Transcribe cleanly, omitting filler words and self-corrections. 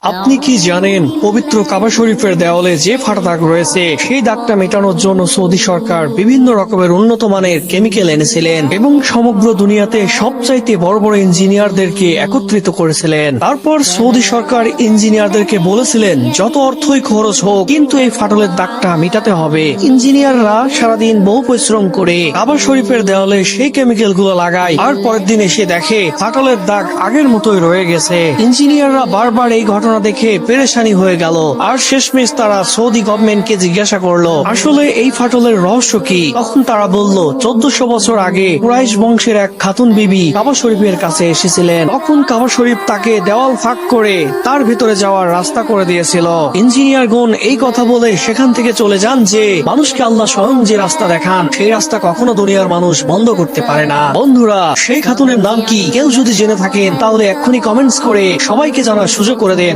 আপনি কি জানেন পবিত্র কাবা শরীফের দেওয়ালে যে ফাটা দাগ রয়েছে সেই দাগটা মেটানোর জন্য সৌদি সরকার বিভিন্ন রকমের উন্নত মানের কেমিক্যাল এনেছিলেন এবং সমগ্র দুনিয়াতে সবচাইতে বড় বড় ইঞ্জিনিয়ারদেরকে একত্রিত করেছিলেন। তারপর সৌদি সরকার ইঞ্জিনিয়ারদেরকে বলেছিলেন যত অর্থই খরচ হোক কিন্তু এই ফাটলের দাগটা মেটাতে হবে। ইঞ্জিনিয়াররা সারাদিন বহু পরিশ্রম করে কাবা শরীফের দেওয়ালে সেই কেমিক্যাল গুলো লাগায়, আর পরের দিন এসে দেখে ফাটলের দাগ আগের মতোই রয়ে গেছে। ইঞ্জিনিয়াররা বারবার এই ঘটনা দেখে পেরেশানি হয়ে গেল, আর শেষমেশ তারা সৌদি গভর্নমেন্টকে জিজ্ঞাসা করলো আসলে এই ফাটলের রহস্য কি। তখন তারা বলল 1400 বছর আগে কুরাইশ বংশের এক খাতুন বিবি কাবা শরীফের কাছে এসেছিলেন। তখন কাবা শরীফ তাকে দেওয়াল ফাঁক করে তার ভিতরে যাওয়ার রাস্তা করে দিয়েছিল। ইঞ্জিনিয়ারগণ এই কথা বলে সেখান থেকে চলে যান যে মানুষকে আল্লাহ স্বয়ং যে রাস্তা দেখান সেই রাস্তা কখনো দুনিয়ার মানুষ বন্ধ করতে পারে না। বন্ধুরা, সেই খাতুনের নাম কি কেউ যদি জেনে থাকেন তাহলে এক্ষুনি কমেন্টস করে সবাইকে জানার সুযোগ করে দেন।